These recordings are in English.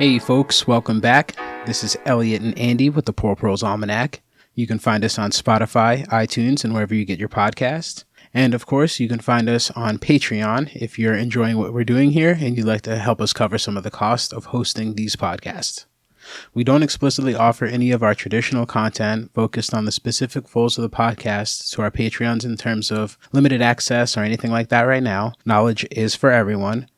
Hey folks, welcome back. This is Elliot and Andy with the Poor Pro's Almanac. You can find us on Spotify, iTunes, and wherever you get your podcasts. And of course, you can find us on Patreon if you're enjoying what we're doing here and you'd like to help us cover some of the cost of hosting these podcasts. We don't explicitly offer any of our traditional content focused on the specific goals of the podcast to our Patreons in terms of limited access or anything like that right now. Knowledge is for everyone.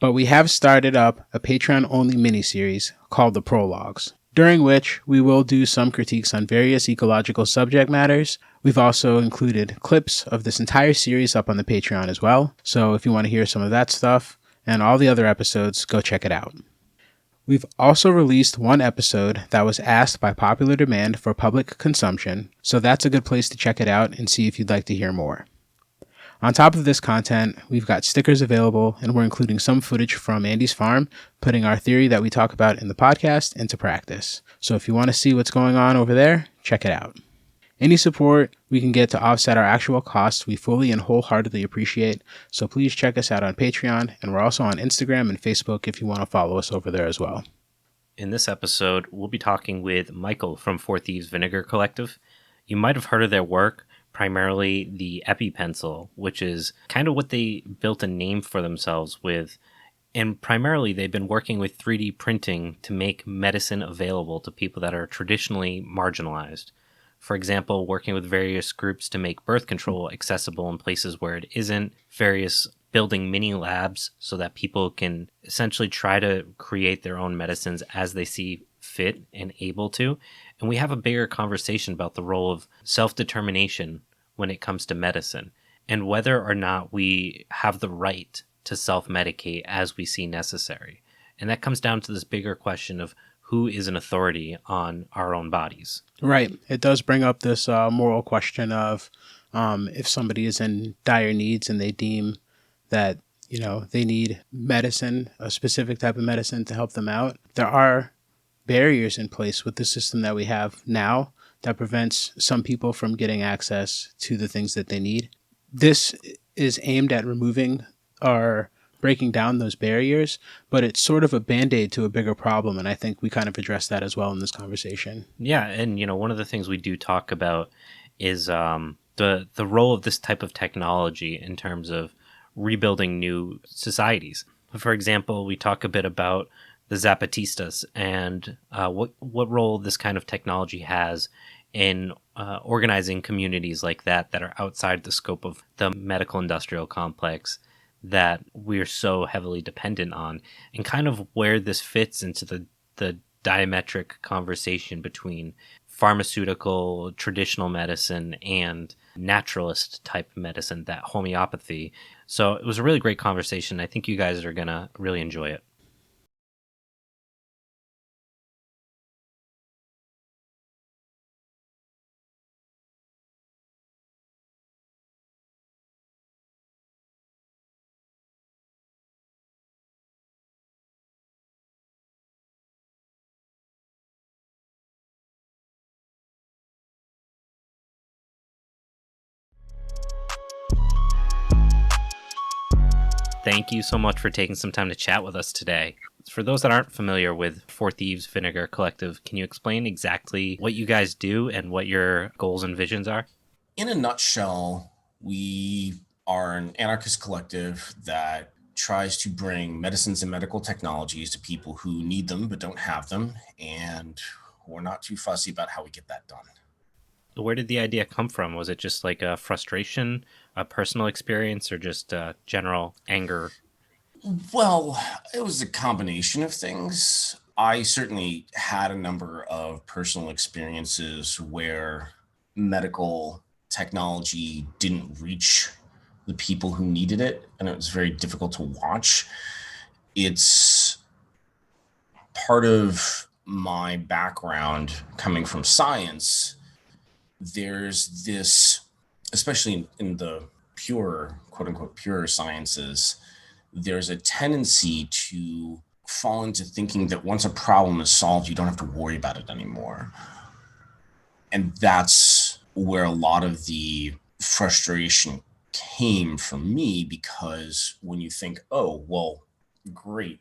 But we have started up a Patreon-only miniseries called The Prologues, during which we will do some critiques on various ecological subject matters. We've also included clips of this entire series up on the Patreon as well, so if you want to hear some of that stuff and all the other episodes, go check it out. We've also released one episode that was asked by popular demand for public consumption, so that's a good place to check it out and see if you'd like to hear more. On top of this content, we've got stickers available, and we're including some footage from Andy's farm, putting our theory that we talk about in the podcast into practice. So if you want to see what's going on over there, check it out. Any support we can get to offset our actual costs, we fully and wholeheartedly appreciate, so please check us out on Patreon, and we're also on Instagram and Facebook if you want to follow us over there as well. In this episode, we'll be talking with Michael from Thieves Vinegar Collective. You might have heard of their work, primarily the EpiPen, which is kind of what they built a name for themselves with. And primarily, they've been working with 3D printing to make medicine available to people that are traditionally marginalized. For example, working with various groups to make birth control accessible in places where it isn't, various building mini labs so that people can essentially try to create their own medicines as they see fit and able to. And we have a bigger conversation about the role of self-determination when it comes to medicine and whether or not we have the right to self-medicate as we see necessary. And that comes down to this bigger question of who is an authority on our own bodies. Right. It does bring up this moral question of if somebody is in dire needs and they deem that, they need medicine, a specific type of medicine to help them out. There are barriers in place with the system that we have now that prevents some people from getting access to the things that they need. This is aimed at removing or breaking down those barriers, but it's sort of a band-aid to a bigger problem, and I think we kind of address that as well in this conversation. Yeah, and one of the things we do talk about is the role of this type of technology in terms of rebuilding new societies. For example, we talk a bit about the Zapatistas and what role this kind of technology has in organizing communities like that are outside the scope of the medical industrial complex that we're so heavily dependent on, and kind of where this fits into the diametric conversation between pharmaceutical, traditional medicine, and naturalist type medicine, that homeopathy. So it was a really great conversation. I think you guys are going to really enjoy it. Thank you so much for taking some time to chat with us today. For those that aren't familiar with Thieves Vinegar Collective, can you explain exactly what you guys do and what your goals and visions are? In a nutshell, we are an anarchist collective that tries to bring medicines and medical technologies to people who need them but don't have them, and we're not too fussy about how we get that done. Where did the idea come from? Was it just like a frustration, a personal experience, or just general anger? Well, it was a combination of things. I certainly had a number of personal experiences where medical technology didn't reach the people who needed it, and it was very difficult to watch. It's part of my background coming from science. There's this, especially in the pure, quote unquote, pure sciences, there's a tendency to fall into thinking that once a problem is solved, you don't have to worry about it anymore. And that's where a lot of the frustration came from me, because when you think, oh, well, great,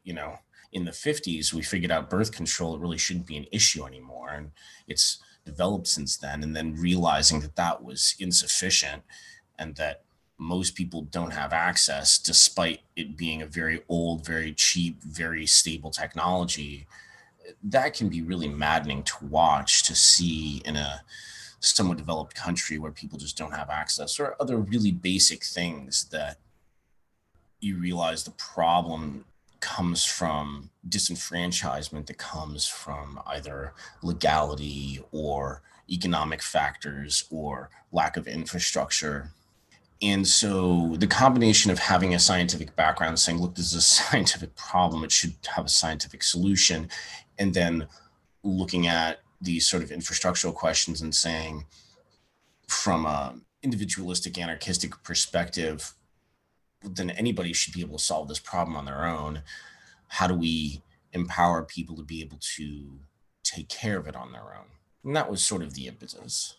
in the 50s, we figured out birth control, it really shouldn't be an issue anymore. And it's developed since then. And then realizing that that was insufficient and that most people don't have access, despite it being a very old, very cheap, very stable technology, that can be really maddening to watch, to see in a somewhat developed country where people just don't have access, or other really basic things that you realize the problem comes from disenfranchisement, that comes from either legality or economic factors or lack of infrastructure. And so the combination of having a scientific background, saying, look, this is a scientific problem, it should have a scientific solution, and then looking at these sort of infrastructural questions and saying, from a individualistic, anarchistic perspective, then anybody should be able to solve this problem on their own. How do we empower people to be able to take care of it on their own? And that was sort of the impetus.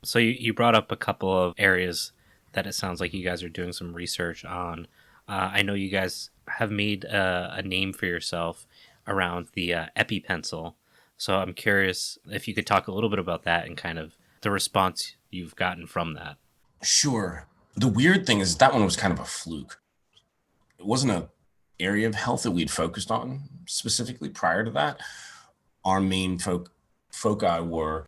So you brought up a couple of areas that it sounds like you guys are doing some research on. I know you guys have made a name for yourself around the EpiPencil. So I'm curious if you could talk a little bit about that and kind of the response you've gotten from that. Sure. The weird thing is that one was kind of a fluke. It wasn't an area of health that we'd focused on specifically prior to that. Our main foci were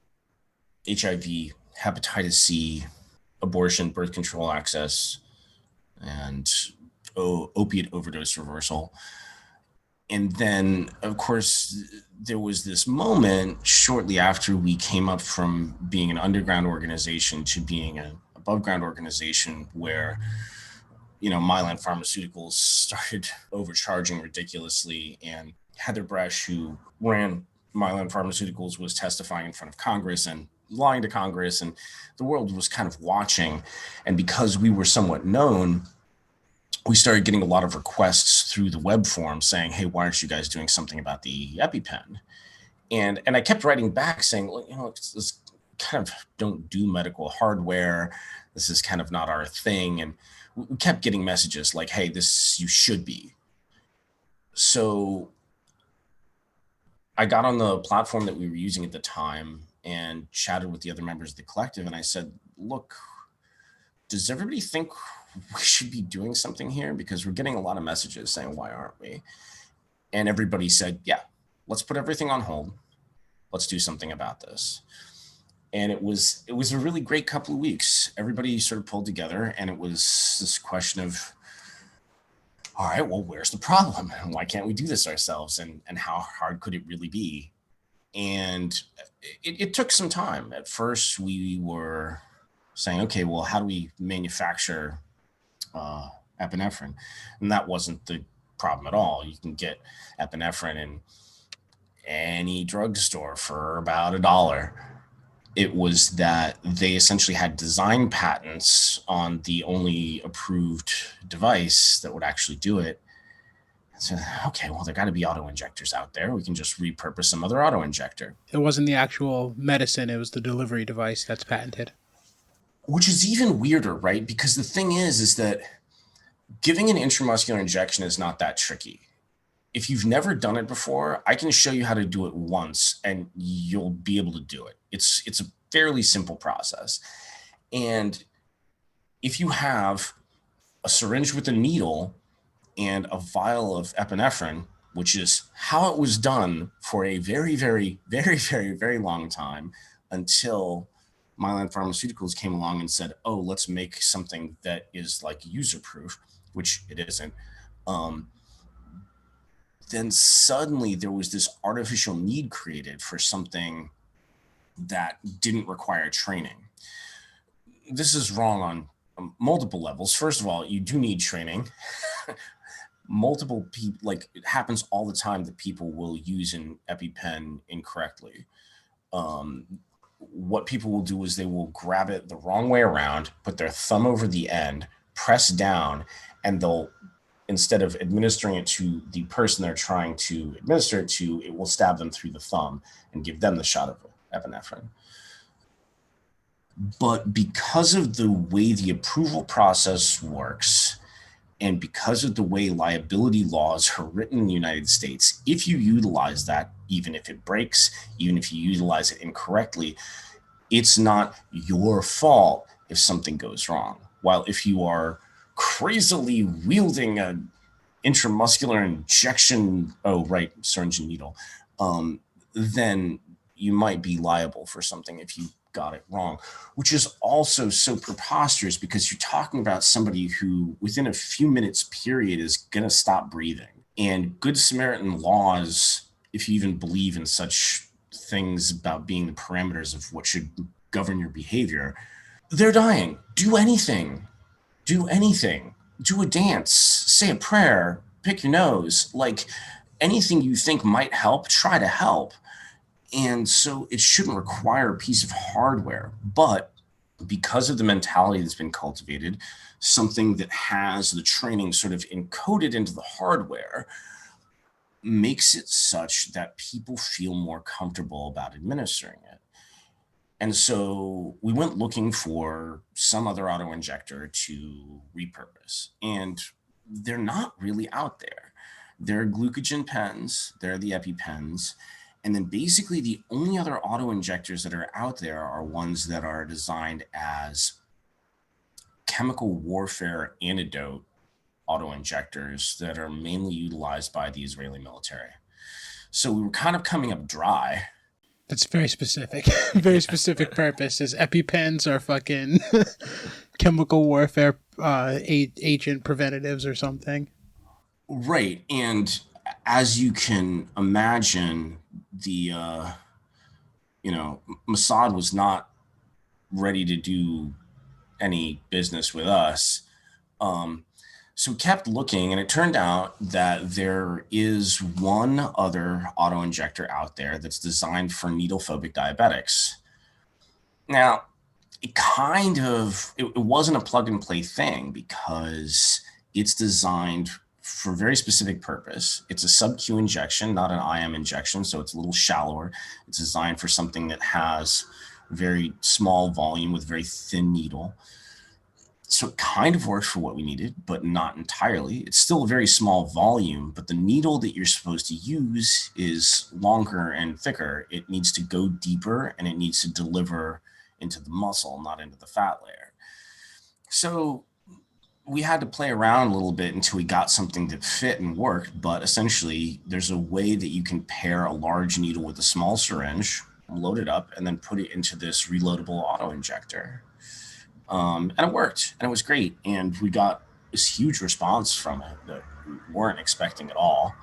HIV, hepatitis C, abortion, birth control access, and opiate overdose reversal. And then, of course, there was this moment shortly after we came up from being an underground organization to being an above ground organization where, Mylan Pharmaceuticals started overcharging ridiculously. And Heather Bresch, who ran Mylan Pharmaceuticals, was testifying in front of Congress and lying to Congress. And the world was kind of watching. And because we were somewhat known, we started getting a lot of requests through the web forum saying, hey, why aren't you guys doing something about the EpiPen? And I kept writing back saying, well, this kind of don't do medical hardware. This is kind of not our thing. And we kept getting messages like, hey, this, you should be. So I got on the platform that we were using at the time and chatted with the other members of the collective. And I said, look, does everybody think we should be doing something here? Because we're getting a lot of messages saying, why aren't we? And everybody said, yeah, let's put everything on hold. Let's do something about this. And it was a really great couple of weeks. Everybody sort of pulled together, and it was this question of, all right, well, where's the problem? Why can't we do this ourselves? And how hard could it really be? And it took some time. At first, we were saying, okay, well, how do we manufacture epinephrine? And that wasn't the problem at all. You can get epinephrine in any drugstore for about $1. It was that they essentially had design patents on the only approved device that would actually do it. So, okay, well, there got to be auto injectors out there. We can just repurpose some other auto injector. It wasn't the actual medicine, it was the delivery device that's patented. Which is even weirder, right? Because the thing is that giving an intramuscular injection is not that tricky. If you've never done it before, I can show you how to do it once and you'll be able to do it. It's a fairly simple process. And if you have a syringe with a needle and a vial of epinephrine, which is how it was done for a very, very, very, very, very long time until Mylan Pharmaceuticals came along and said, oh, let's make something that is like user-proof, which it isn't. Then suddenly there was this artificial need created for something that didn't require training. This is wrong on multiple levels. First of all, you do need training. Multiple people, like it happens all the time that people will use an EpiPen incorrectly. What people will do is they will grab it the wrong way around, put their thumb over the end, press down, and they'll, instead of administering it to the person they're trying to administer it to, it will stab them through the thumb and give them the shot of epinephrine. But because of the way the approval process works, And because of the way liability laws are written in the United States, if you utilize that, even if it breaks, even if you utilize it incorrectly, it's not your fault if something goes wrong. While if you are crazily wielding an intramuscular injection, syringe and needle, then you might be liable for something if you got it wrong, which is also so preposterous because you're talking about somebody who within a few minutes period is going to stop breathing. And Good Samaritan laws, if you even believe in such things about being the parameters of what should govern your behavior, they're dying. Do anything. Do anything. Do a dance, say a prayer, pick your nose. Like anything you think might help, try to help. And so it shouldn't require a piece of hardware, but because of the mentality that's been cultivated, something that has the training sort of encoded into the hardware makes it such that people feel more comfortable about administering it. And so we went looking for some other auto injector to repurpose, and they're not really out there. There are glucogen pens, there are the EpiPens, and then basically the only other auto injectors that are out there are ones that are designed as chemical warfare antidote auto injectors that are mainly utilized by the Israeli military. So we were kind of coming up dry. That's very specific. Very specific purpose. Is EpiPens are fucking chemical warfare agent preventatives or something. Right. And as you can imagine, the Mossad was not ready to do any business with us. So we kept looking, and it turned out that there is one other auto injector out there that's designed for needle phobic diabetics. Now, it wasn't a plug and play thing because it's designed for a very specific purpose. It's a sub-Q injection, not an IM injection, so it's a little shallower. It's designed for something that has very small volume with very thin needle. So it kind of works for what we needed, but not entirely. It's still a very small volume, but the needle that you're supposed to use is longer and thicker. It needs to go deeper, and it needs to deliver into the muscle, not into the fat layer. So we had to play around a little bit until we got something that fit and worked. But essentially, there's a way that you can pair a large needle with a small syringe, load it up, and then put it into this reloadable auto injector. And it worked, and it was great. And we got this huge response from it that we weren't expecting at all.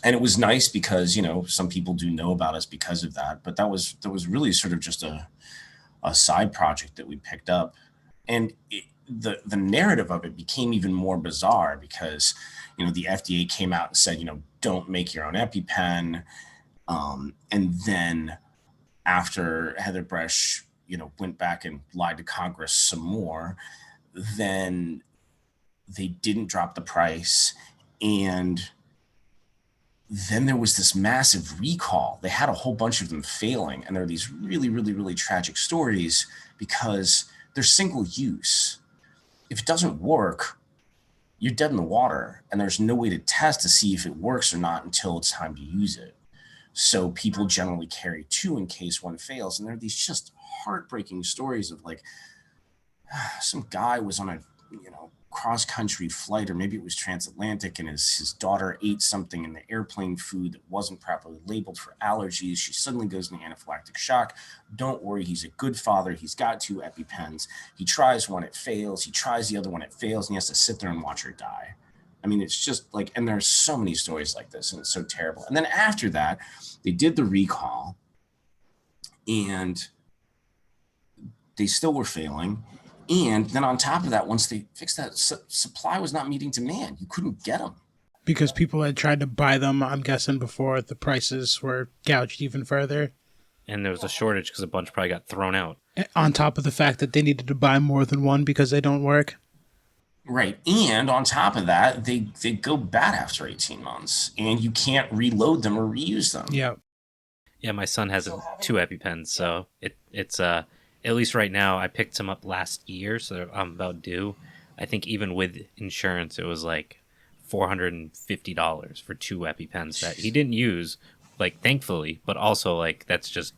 And it was nice because, some people do know about us because of that. But that was really sort of just a side project that we picked up. And the narrative of it became even more bizarre because, the FDA came out and said, don't make your own EpiPen. And then after Heather Bresch, went back and lied to Congress some more, then they didn't drop the price. And then there was this massive recall. They had a whole bunch of them failing. And there are these really, really, really tragic stories because they're single use. If it doesn't work, you're dead in the water. And there's no way to test to see if it works or not until it's time to use it. So people generally carry two in case one fails. And there are these just heartbreaking stories of like some guy was on a cross-country flight, or maybe it was transatlantic, and his daughter ate something in the airplane food that wasn't properly labeled for allergies. She suddenly goes into anaphylactic shock. Don't worry, he's a good father. He's got 2 EpiPens. He tries one, it fails. He tries the other one, it fails, and he has to sit there and watch her die. I mean, it's just like, and there's so many stories like this, and it's so terrible. And then after that, they did the recall, and they still were failing. And then on top of that, once they fixed that, supply was not meeting demand. You couldn't get them. Because people had tried to buy them, I'm guessing, before the prices were gouged even further. And there was a shortage because a bunch probably got thrown out. On top of the fact that they needed to buy more than one because they don't work. Right. And on top of that, they go bad after 18 months. And you can't reload them or reuse them. Yeah. Yeah, my son has 2 EpiPens, so it's at least right now, I picked some up last year, so I'm about due. I think even with insurance, it was like $450 for 2 EpiPens that he didn't use, like, thankfully, but also, like, that's just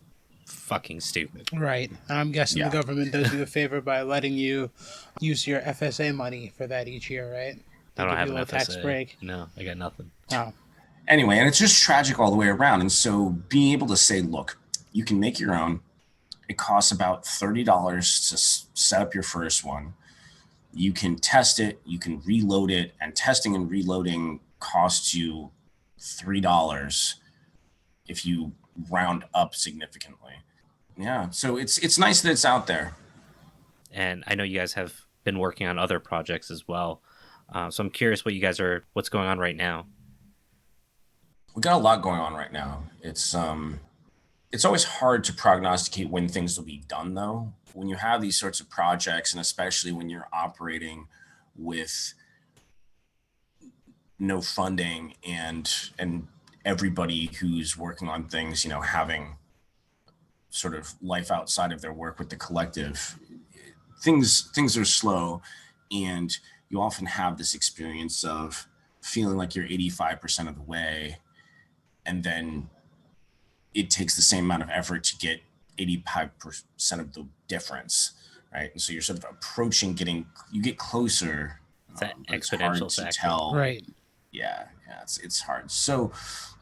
fucking stupid. Right. I'm guessing Yeah. the government does you a favor by letting you use your FSA money for that each year, right? They I don't give have you a an little tax FSA. break. No, I got nothing. Oh. Anyway, and it's just tragic all the way around. And so being able to say, look, you can make your own. It costs about $30 to set up your first one. You can test it, you can reload it, and testing and reloading costs you $3 if you round up significantly. Yeah, so it's nice that it's out there. And I know you guys have been working on other projects as well. So I'm curious what's going on right now. We got a lot going on right now. It's always hard to prognosticate when things will be done, though. When you have these sorts of projects, and especially when you're operating with no funding and everybody who's working on things, having sort of life outside of their work with the collective, things are slow, and you often have this experience of feeling like you're 85% of the way, and then it takes the same amount of effort to get 85% of the difference, right? And so you're sort of approaching you get closer. It's that But it's exponential hard to factor. tell. Right. Yeah, it's hard. So,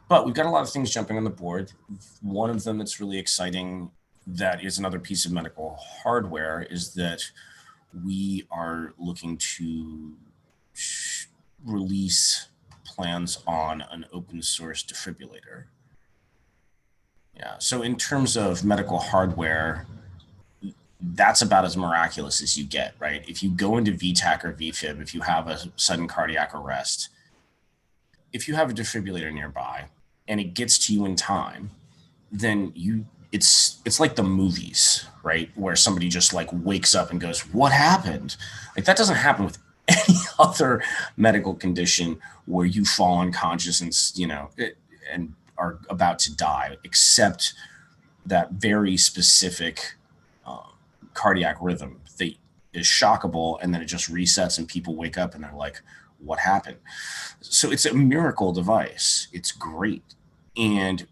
but we've got a lot of things jumping on the board. One of them that's really exciting, that is another piece of medical hardware, is that we are looking to release plans on an open source defibrillator. Yeah. So in terms of medical hardware, that's about as miraculous as you get, right? If you go into VTAC or VFib, if you have a sudden cardiac arrest, if you have a defibrillator nearby and it gets to you in time, then it's like the movies, right? Where somebody just like wakes up and goes, "What happened?" Like that doesn't happen with any other medical condition where you fall unconscious and are about to die, except that very specific cardiac rhythm that is shockable, and then it just resets and people wake up and they're like, "What happened?" So it's a miracle device. It's great. And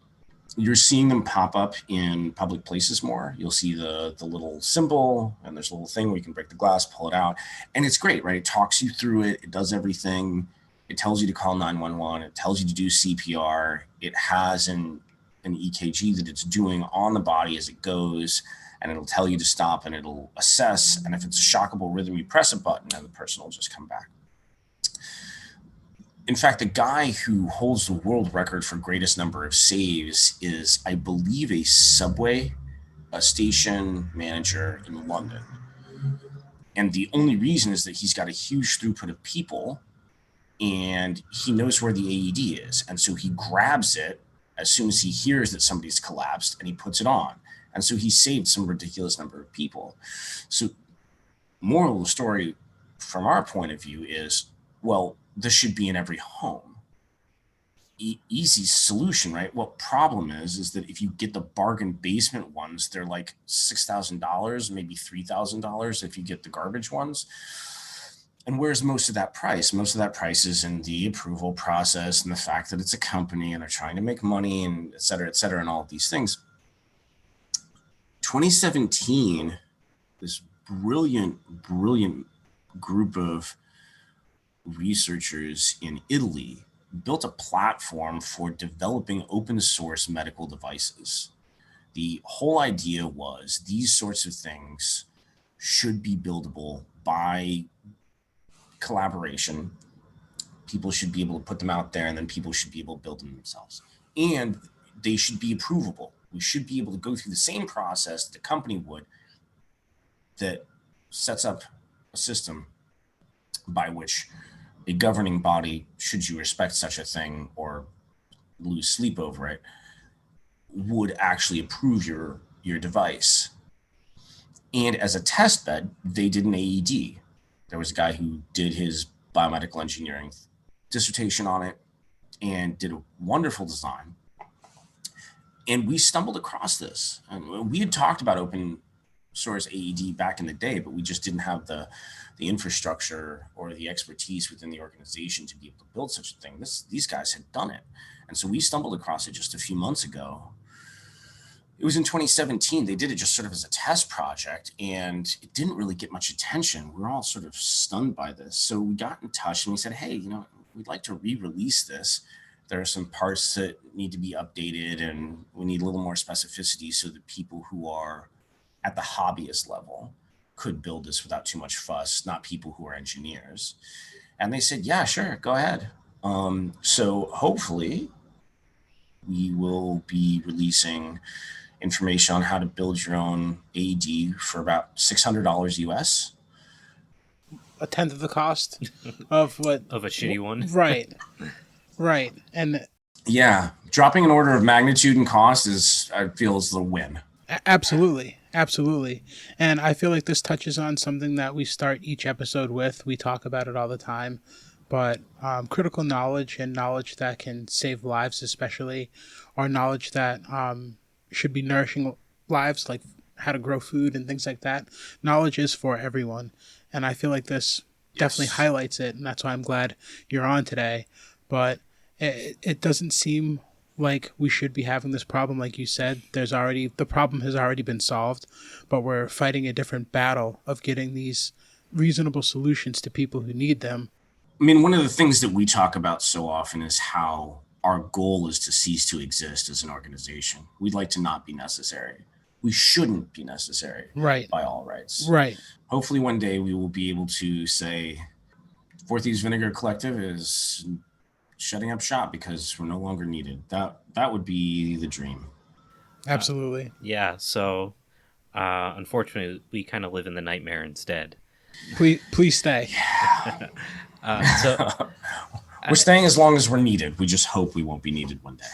you're seeing them pop up in public places more. You'll see the little symbol, and there's a little thing where you can break the glass, pull it out. And it's great, right? It talks you through it. It does everything. It tells you to call 911. It tells you to do CPR. It has an EKG that it's doing on the body as it goes, and it'll tell you to stop, and it'll assess. And if it's a shockable rhythm, you press a button and the person will just come back. In fact, the guy who holds the world record for greatest number of saves is, I believe, a subway, a station manager in London. And the only reason is that he's got a huge throughput of people, and he knows where the AED is. And so he grabs it as soon as he hears that somebody's collapsed, and he puts it on. And so he saved some ridiculous number of people. So moral of the story from our point of view is, well, this should be in every home. Easy solution, right? What problem is that if you get the bargain basement ones, they're like $6,000, maybe $3,000 if you get the garbage ones. And where's most of that price? Most of that price is in the approval process and the fact that it's a company and they're trying to make money and et cetera, and all of these things. 2017, this brilliant group of researchers in Italy built a platform for developing open source medical devices. The whole idea was these sorts of things should be buildable by collaboration. People should be able to put them out there, and then people should be able to build them themselves. And they should be approvable. We should be able to go through the same process that the company would, that sets up a system by which a governing body, should you respect such a thing or lose sleep over it, would actually approve your device. And as a test bed, they did an AED. There was a guy who did his biomedical engineering dissertation on it and did a wonderful design. And we stumbled across this. And we had talked about open source AED back in the day, but we just didn't have the infrastructure or the expertise within the organization to be able to build such a thing. These guys had done it. And so we stumbled across it just a few months ago. It was in 2017. They did it just sort of as a test project, and it didn't really get much attention. We were all sort of stunned by this. So we got in touch and we said, hey, we'd like to re-release this. There are some parts that need to be updated, and we need a little more specificity so that people who are at the hobbyist level could build this without too much fuss, not people who are engineers. And they said, yeah, sure, go ahead. So hopefully we will be releasing information on how to build your own AED for about $600 US. A tenth of the cost of what of a shitty one. Right. And yeah, dropping an order of magnitude in cost I feel is the win. Absolutely. And I feel like this touches on something that we start each episode with. We talk about it all the time, but critical knowledge and knowledge that can save lives, especially, or knowledge that should be nourishing lives, like how to grow food and things like that. Knowledge is for everyone. And I feel like this definitely highlights it. And that's why I'm glad you're on today. But it doesn't seem like we should be having this problem. Like you said, the problem has already been solved, but we're fighting a different battle of getting these reasonable solutions to people who need them. I mean, one of the things that we talk about so often is how our goal is to cease to exist as an organization. We'd like to not be necessary. We shouldn't be necessary, right, by all rights. Right. Hopefully one day we will be able to say, Thieves Vinegar Collective is shutting up shop because we're no longer needed. That would be the dream. Absolutely. Yeah. So, unfortunately, we kind of live in the nightmare instead. Please stay. Yeah. We're staying as long as we're needed. We just hope we won't be needed one day.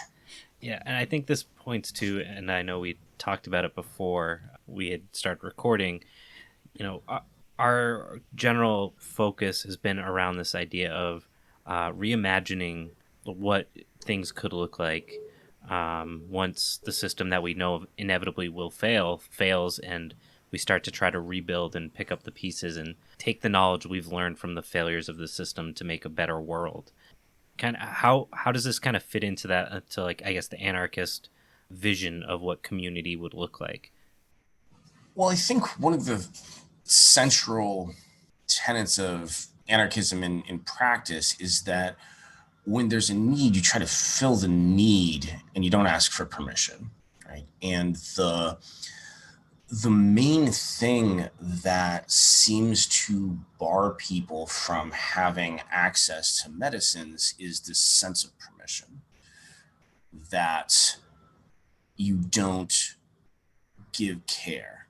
Yeah, and I think this points to, and I know we talked about it before we had started recording, our general focus has been around this idea of reimagining what things could look like once the system that we know inevitably will fails, and we start to try to rebuild and pick up the pieces and take the knowledge we've learned from the failures of the system to make a better world. Kind of how does this kind of fit into that, to like, I guess, the anarchist vision of what community would look like? Well, I think one of the central tenets of anarchism in practice is that when there's a need, you try to fill the need and you don't ask for permission, right? And the main thing that seems to bar people from having access to medicines is this sense of permission, that you don't give care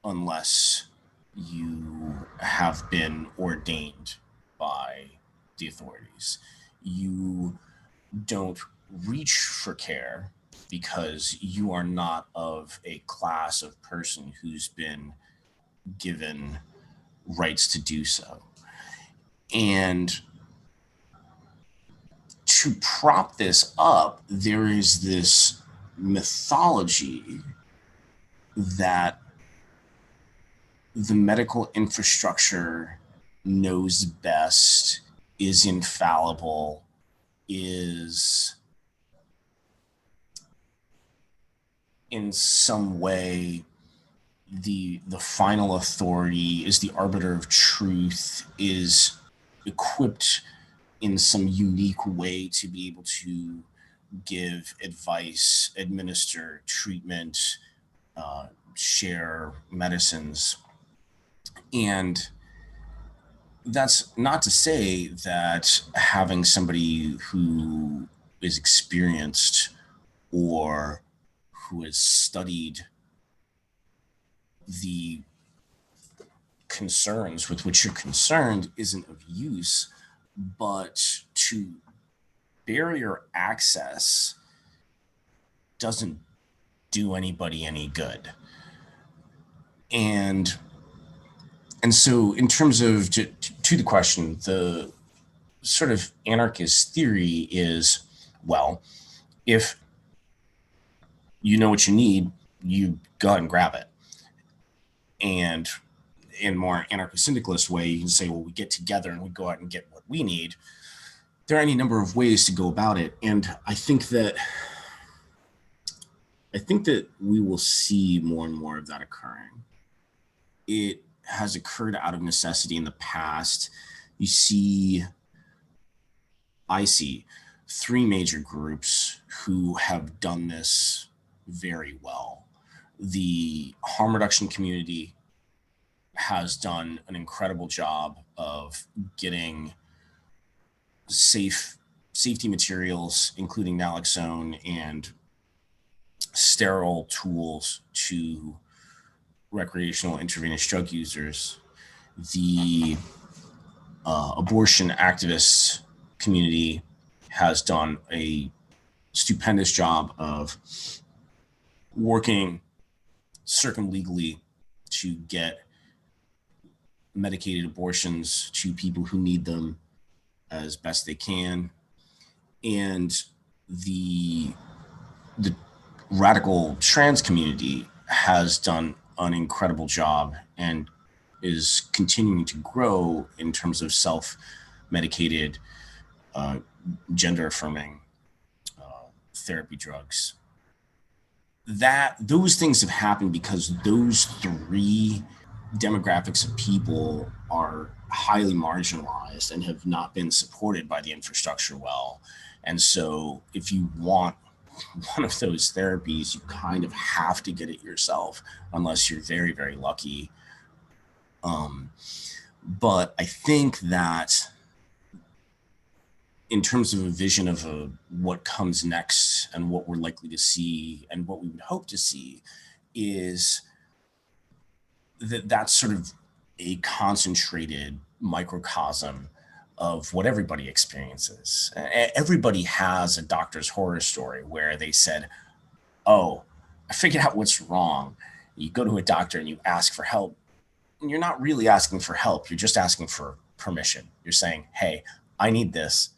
unless you have been ordained by the authorities. You don't reach for care because you are not of a class of person who's been given rights to do so. And to prop this up, there is this mythology that the medical infrastructure knows best, is infallible, is in some way the final authority, is the arbiter of truth, is equipped in some unique way to be able to give advice, administer treatment, share medicines. And that's not to say that having somebody who is experienced or who has studied the concerns with which you're concerned isn't of use, but to barrier access doesn't do anybody any good. And so in terms of, to the question, the sort of anarchist theory is, well, if you know what you need, you go ahead and grab it. And in more anarcho-syndicalist way, you can say, well, we get together and we go out and get what we need. There are any number of ways to go about it. And I think that we will see more and more of that occurring. It has occurred out of necessity in the past. I see 3 major groups who have done this very well. The harm reduction community has done an incredible job of getting safety materials, including naloxone and sterile tools, to recreational intravenous drug users. The abortion activist community has done a stupendous job of working circumlegally to get medicated abortions to people who need them as best they can. And the radical trans community has done an incredible job and is continuing to grow in terms of self-medicated, gender-affirming therapy drugs. Those things have happened because those 3 demographics of people are highly marginalized and have not been supported by the infrastructure well. And so if you want one of those therapies, you kind of have to get it yourself, unless you're very, very lucky. But I think that in terms of a vision of what comes next and what we're likely to see and what we would hope to see, is that's sort of a concentrated microcosm of what everybody experiences. Everybody has a doctor's horror story where they said, oh, I figured out what's wrong. You go to a doctor and you ask for help. And you're not really asking for help. You're just asking for permission. You're saying, hey, I need this.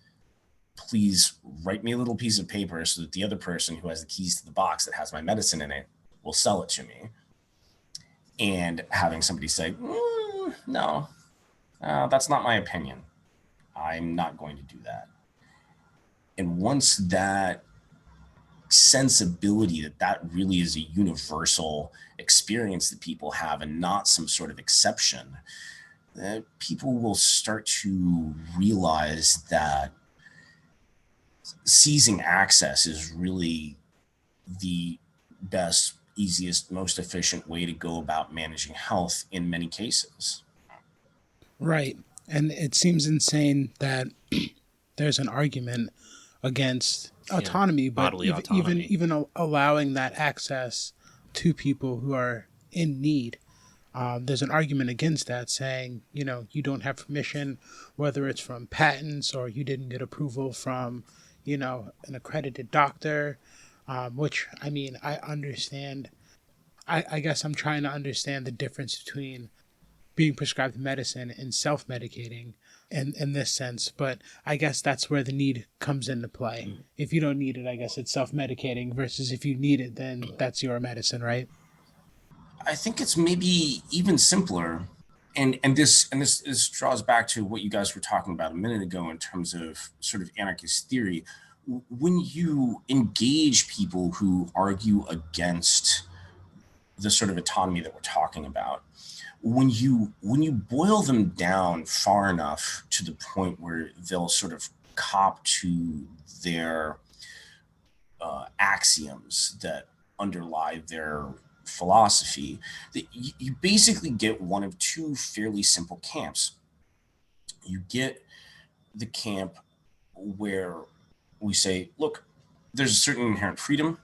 Please write me a little piece of paper so that the other person who has the keys to the box that has my medicine in it will sell it to me. And having somebody say, no, that's not my opinion. I'm not going to do that. And once that sensibility that really is a universal experience that people have and not some sort of exception, people will start to realize that seizing access is really the best, easiest, most efficient way to go about managing health in many cases. Right. And it seems insane that there's an argument against autonomy, but even allowing that access to people who are in need. There's an argument against that, saying, you don't have permission, whether it's from patents or you didn't get approval from, an accredited doctor, which, I understand. I guess I'm trying to understand the difference between being prescribed medicine and self-medicating in this sense. But I guess that's where the need comes into play. If you don't need it, I guess it's self-medicating, versus if you need it, then that's your medicine, right? I think it's maybe even simpler. And this draws back to what you guys were talking about a minute ago in terms of sort of anarchist theory. When you engage people who argue against the sort of autonomy that we're talking about, when you boil them down far enough to the point where they'll sort of cop to their axioms that underlie their philosophy, that you basically get one of 2 fairly simple camps. You get the camp where we say, look, there's a certain inherent freedom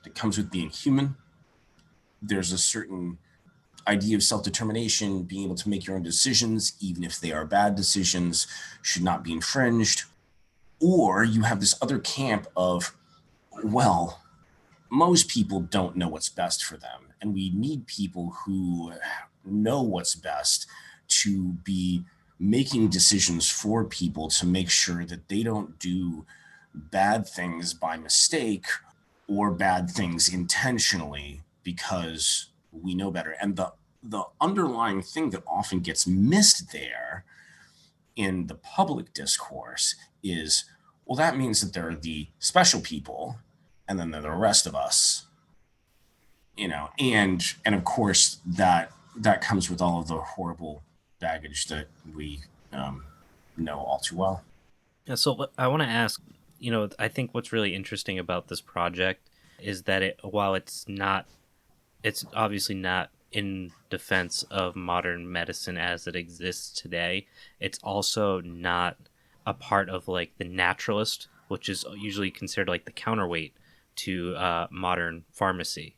that comes with being human. There's a certain idea of self-determination, being able to make your own decisions, even if they are bad decisions, should not be infringed. Or you have this other camp of, well, most people don't know what's best for them, and we need people who know what's best to be making decisions for people to make sure that they don't do bad things by mistake or bad things intentionally, because we know better. And the underlying thing that often gets missed there in the public discourse is, well, that means that there are the special people and then there are the rest of us, and of course that comes with all of the horrible baggage that we know all too well. Yeah, so I want to ask, I think what's really interesting about this project is that while it's obviously not in defense of modern medicine as it exists today, it's also not a part of like the naturalist, which is usually considered like the counterweight to modern pharmacy.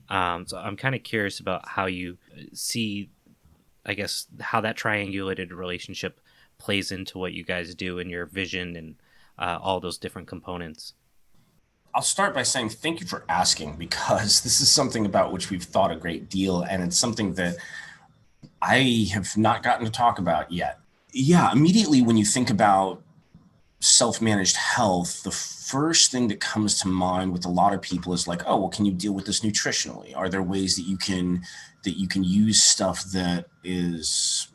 So I'm kind of curious about how you see, I guess, how that triangulated relationship plays into what you guys do and your vision and all those different components. I'll start by saying thank you for asking, because this is something about which we've thought a great deal, and it's something that I have not gotten to talk about yet. Yeah, immediately when you think about self-managed health, the first thing that comes to mind with a lot of people is like, oh, well, can you deal with this nutritionally? Are there ways that you can use stuff that is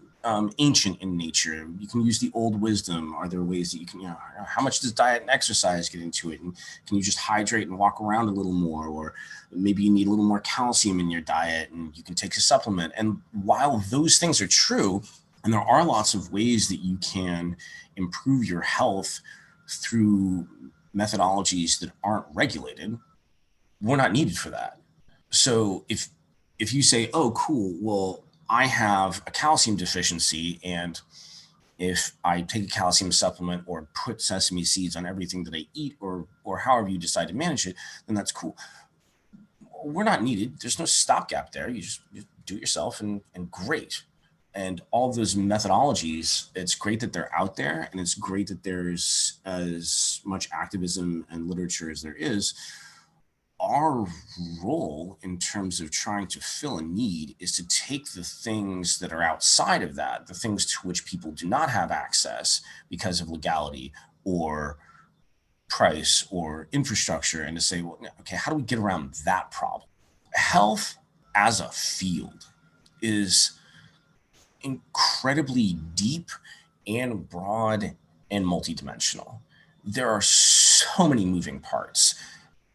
ancient in nature? You can use the old wisdom. Are there ways that you can, how much does diet and exercise get into it? And can you just hydrate and walk around a little more? Or maybe you need a little more calcium in your diet and you can take a supplement. And while those things are true, and there are lots of ways that you can improve your health through methodologies that aren't regulated, we're not needed for that. So if you say, oh, cool, well, I have a calcium deficiency, and if I take a calcium supplement or put sesame seeds on everything that I eat, or however you decide to manage it, then that's cool. We're not needed. There's no stopgap there. You just do it yourself, and great. And all of those methodologies, it's great that they're out there, and it's great that there's as much activism and literature as there is. Our role in terms of trying to fill a need is to take the things that are outside of that, the things to which people do not have access because of legality or price or infrastructure, and to say, well, okay, how do we get around that problem? Health as a field is incredibly deep and broad and multidimensional. There are so many moving parts,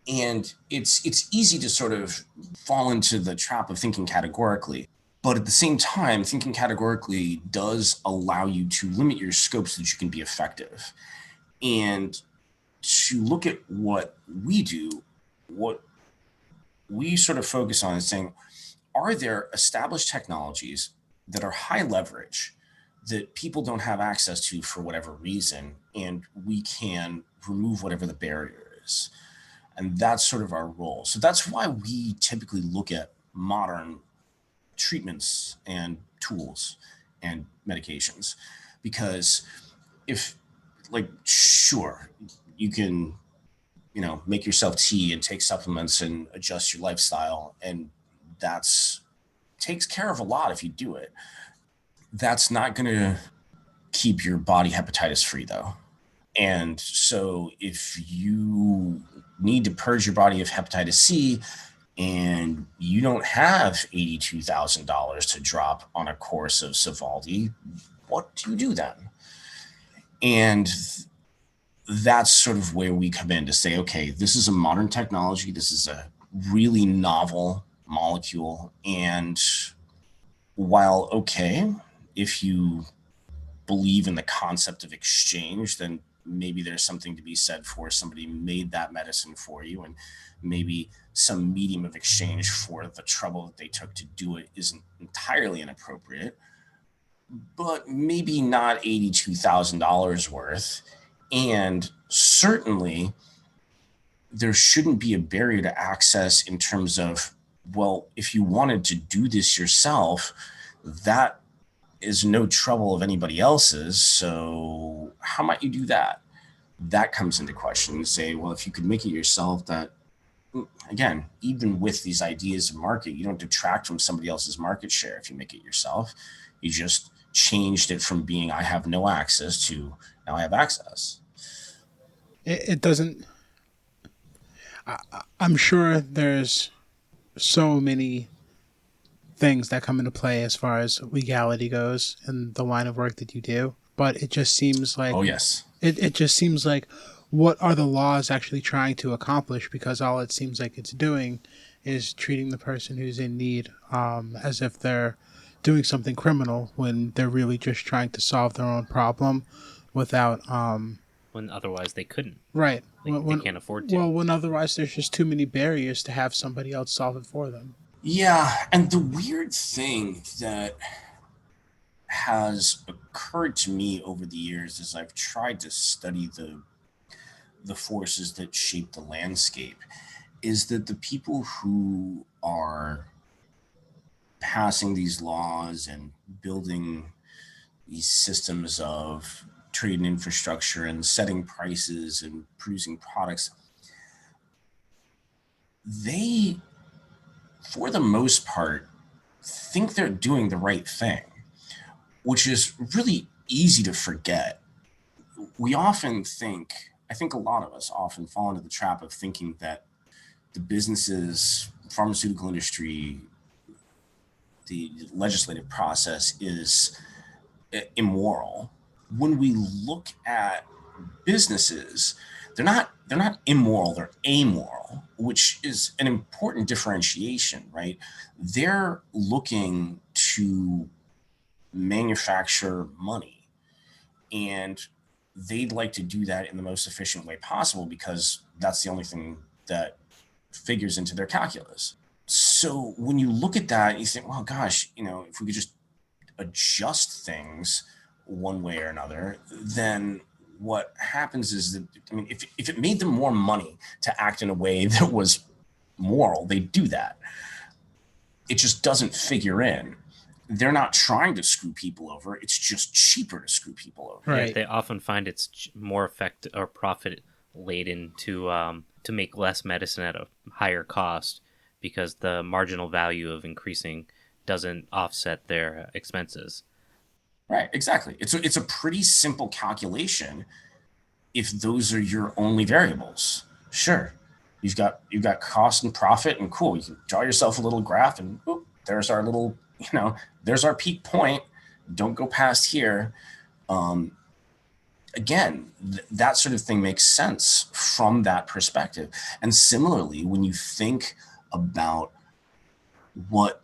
and it's easy to sort of fall into the trap of thinking categorically. But at the same time, thinking categorically does allow you to limit your scope so that you can be effective. And to look at what we do, what we sort of focus on is saying, are there established technologies that are high leverage that people don't have access to for whatever reason, and we can remove whatever the barrier is? And that's sort of our role. So that's why we typically look at modern treatments and tools and medications, because if, like, sure, you can, make yourself tea and take supplements and adjust your lifestyle, and that's takes care of a lot if you do it. That's not going to keep your body hepatitis free, though. And so if you need to purge your body of hepatitis C and you don't have $82,000 to drop on a course of Sovaldi, what do you do then? And that's sort of where we come in to say, okay, this is a modern technology. This is a really novel molecule. And while, okay, if you believe in the concept of exchange, then maybe there's something to be said for somebody made that medicine for you, and maybe some medium of exchange for the trouble that they took to do it isn't entirely inappropriate, but maybe not $82,000 worth. And certainly there shouldn't be a barrier to access in terms of, well, if you wanted to do this yourself, that is no trouble of anybody else's. So how might you do that? That comes into question. You say, well, if you could make it yourself, that, again, even with these ideas of market, you don't detract from somebody else's market share if you make it yourself. You just changed it from being I have no access to now I have access. It doesn't. I'm sure there's so many things that come into play as far as legality goes in the line of work that you do. But it just seems like, oh yes, it just seems like, what are the laws actually trying to accomplish? Because all it seems like it's doing is treating the person who's in need as if they're doing something criminal when they're really just trying to solve their own problem without when otherwise they couldn't. right. They can't afford to. Well, when otherwise there's just too many barriers to have somebody else solve it for them. yeah. And the weird thing that has occurred to me over the years as I've tried to study the forces that shape the landscape is that the people who are passing these laws and building these systems of trade and infrastructure and setting prices and producing products, they, for the most part, think they're doing the right thing, which is really easy to forget. We often think, I think a lot of us often fall into the trap of thinking that the businesses, pharmaceutical industry, the legislative process is immoral. When we look at businesses, they're not immoral, they're amoral, which is an important differentiation, right? They're looking to manufacture money, and they'd like to do that in the most efficient way possible because that's the only thing that figures into their calculus. So when you look at that, you think, well, gosh, if we could just adjust things one way or another, then what happens is that, if it made them more money to act in a way that was moral, they do that. It just doesn't figure in. They're not trying to screw people over. It's just cheaper to screw people over. Right. Yeah, they often find it's more effective or profit laden to make less medicine at a higher cost because the marginal value of increasing doesn't offset their expenses. Right, exactly. It's a pretty simple calculation if those are your only variables. Sure, you've got cost and profit, and cool. You can draw yourself a little graph, and whoop, there's our little, there's our peak point. Don't go past here. Again, that sort of thing makes sense from that perspective. And similarly, when you think about what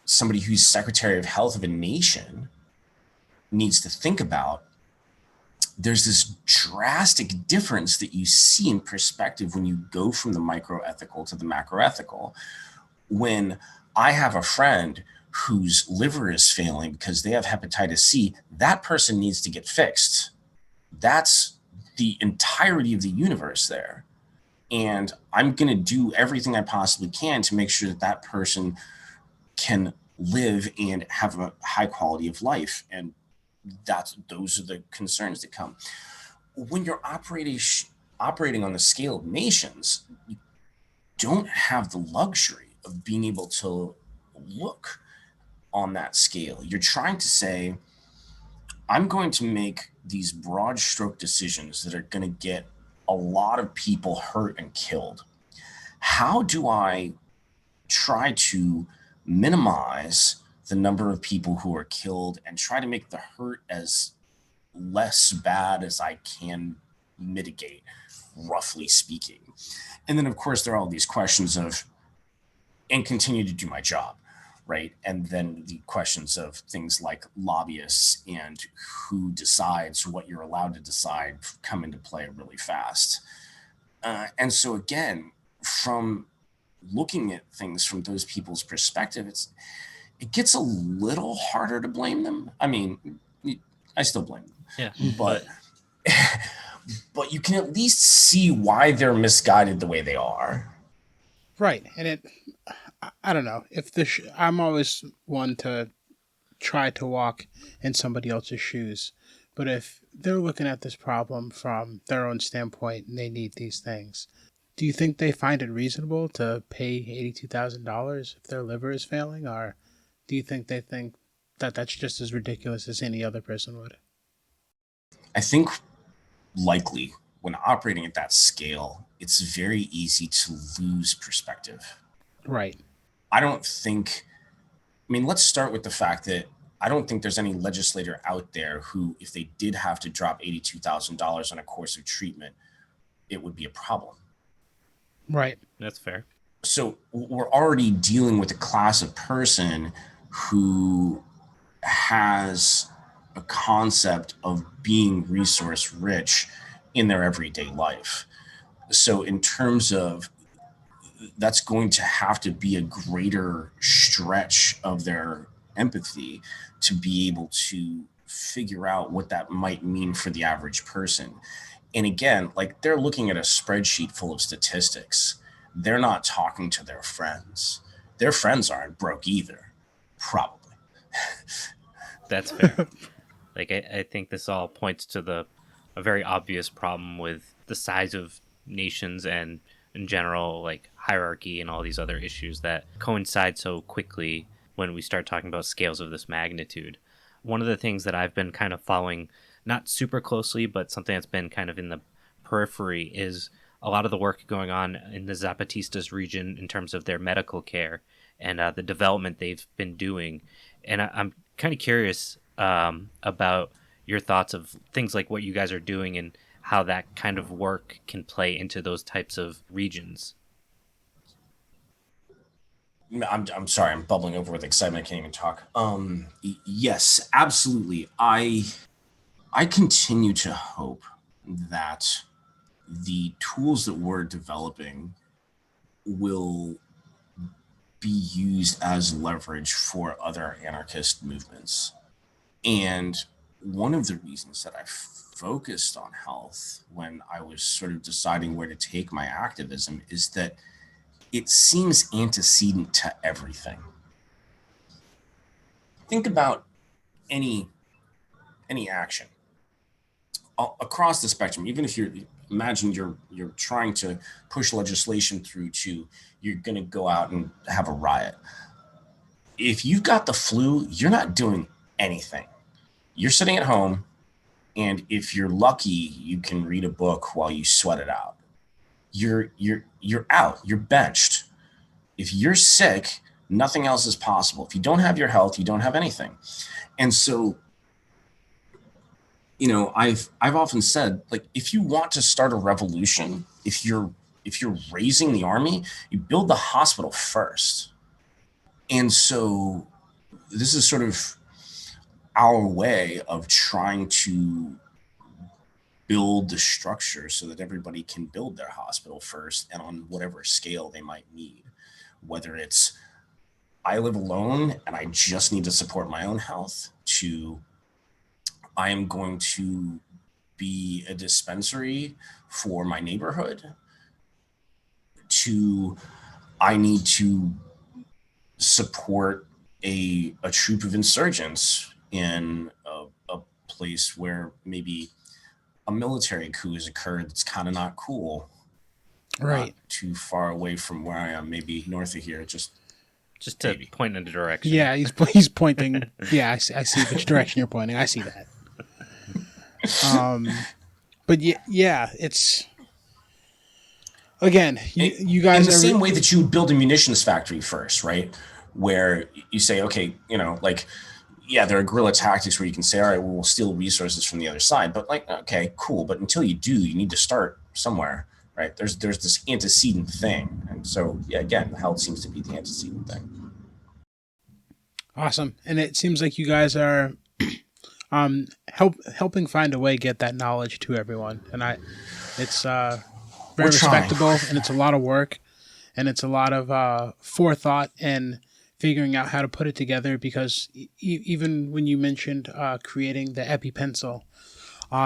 somebody who's Secretary of Health of a nation needs to think about, there's this drastic difference that you see in perspective when you go from the microethical to the macroethical. When I have a friend whose liver is failing because they have hepatitis C, that person needs to get fixed. That's the entirety of the universe there. And I'm going to do everything I possibly can to make sure that that person can live and have a high quality of life. And those are the concerns that come. When you're operating on the scale of nations, you don't have the luxury of being able to look on that scale. You're trying to say, I'm going to make these broad stroke decisions that are going to get a lot of people hurt and killed. How do I try to minimize the number of people who are killed and try to make the hurt as less bad as I can mitigate, roughly speaking? And then, of course, there are all these questions of, and continue to do my job, right? And then the questions of things like lobbyists and who decides what you're allowed to decide come into play really fast. And so again, from looking at things from those people's perspective, it gets a little harder to blame them. I mean, I still blame them. Yeah. But but you can at least see why they're misguided the way they are. Right. And I don't know. If I'm always one to try to walk in somebody else's shoes. But if they're looking at this problem from their own standpoint and they need these things, do you think they find it reasonable to pay $82,000 if their liver is failing? Or do you think they think that that's just as ridiculous as any other person would? I think likely when operating at that scale, it's very easy to lose perspective. Right. I don't think I mean, let's start with the fact that I don't think there's any legislator out there who, if they did have to drop $82,000 on a course of treatment, it would be a problem. Right. That's fair. So we're already dealing with a class of person who has a concept of being resource rich in their everyday life. So in terms of, that's going to have to be a greater stretch of their empathy to be able to figure out what that might mean for the average person. And again, like, they're looking at a spreadsheet full of statistics. They're not talking to their friends. Their friends aren't broke either, probably. That's fair. Like, I think this all points to a very obvious problem with the size of nations and in general, like hierarchy and all these other issues that coincide so quickly when we start talking about scales of this magnitude. One of the things that I've been kind of following, not super closely, but something that's been kind of in the periphery, is a lot of the work going on in the Zapatistas region in terms of their medical care and the development they've been doing. And I'm kind of curious about your thoughts of things like what you guys are doing and how that kind of work can play into those types of regions. I'm sorry, I'm bubbling over with excitement. I can't even talk. Yes, absolutely. I continue to hope that the tools that we're developing will be used as leverage for other anarchist movements. And one of the reasons that I focused on health when I was sort of deciding where to take my activism is that it seems antecedent to everything. Think about any action across the spectrum. Even if imagine you're trying to push legislation through to, you're going to go out and have a riot. If you've got the flu, you're not doing anything. You're sitting at home, and if you're lucky, you can read a book while you sweat it out. You're out. You're benched. If you're sick, nothing else is possible. If you don't have your health, you don't have anything. And so, I've often said, like, if you want to start a revolution, if you're raising the army, you build the hospital first. And so this is sort of our way of trying to build the structure so that everybody can build their hospital first, and on whatever scale they might need. Whether it's, I live alone and I just need to support my own health, to I am going to be a dispensary for my neighborhood, to I need to support a troop of insurgents in a place where maybe a military coup has occurred that's kind of not cool. Right. Not too far away from where I am, maybe north of here, just to maybe point in a direction. Yeah, he's pointing. Yeah, I see which direction you're pointing. I see that. But yeah, it's, again, you guys in the same way that you would build a munitions factory first, right? Where you say, okay, like, yeah, there are guerrilla tactics where you can say, all right, well, we'll steal resources from the other side. But like, okay, cool. But until you do, you need to start somewhere, right? There's this antecedent thing. And so, yeah, again, health seems to be the antecedent thing. Awesome. And it seems like you guys are helping find a way to get that knowledge to everyone. And it's very respectable, and it's a lot of work, and it's a lot of forethought and figuring out how to put it together, because even when you mentioned creating the EpiPencil,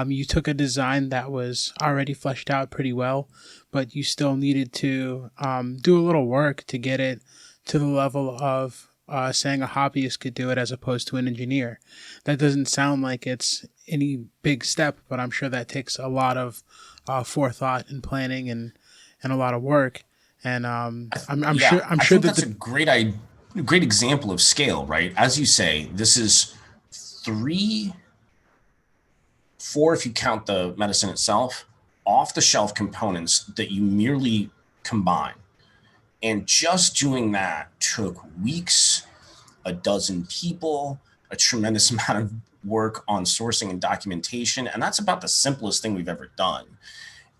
you took a design that was already fleshed out pretty well, but you still needed to do a little work to get it to the level of saying a hobbyist could do it as opposed to an engineer. That doesn't sound like it's any big step, but I'm sure that takes a lot of forethought and planning and a lot of work. And I'm sure that's a great example of scale, right? As you say, this is 3, 4, if you count the medicine itself, off-the-shelf components that you merely combine. And just doing that took weeks a dozen people, a tremendous amount of work on sourcing and documentation. And that's about the simplest thing we've ever done.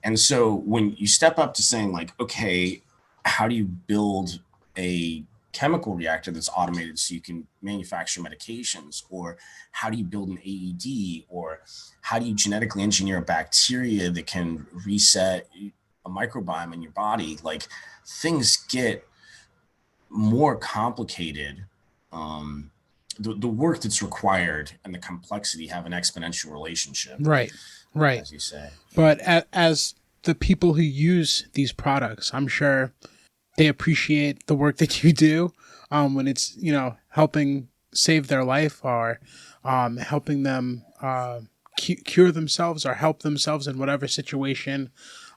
And so when you step up to saying like, okay, how do you build a chemical reactor that's automated so you can manufacture medications, or how do you build an AED, or how do you genetically engineer a bacteria that can reset a microbiome in your body? Like, things get more complicated. The work that's required and the complexity have an exponential relationship, Right. Right. as you say. But as the people who use these products, I'm sure they appreciate the work that you do, when it's, helping save their life, or helping them cure themselves or help themselves in whatever situation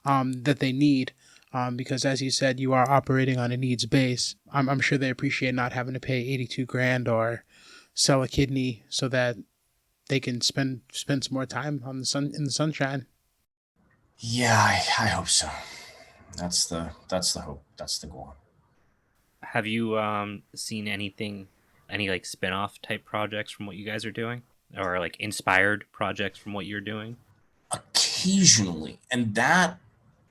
that they need. Because as you said, you are operating on a needs base. I'm sure they appreciate not having to pay 82 grand or sell a kidney so that they can spend some more time on in the sunshine. Yeah, I hope so. That's the hope. That's the goal. Have you seen any like spin-off type projects from what you guys are doing, or like inspired projects from what you're doing? Occasionally, and that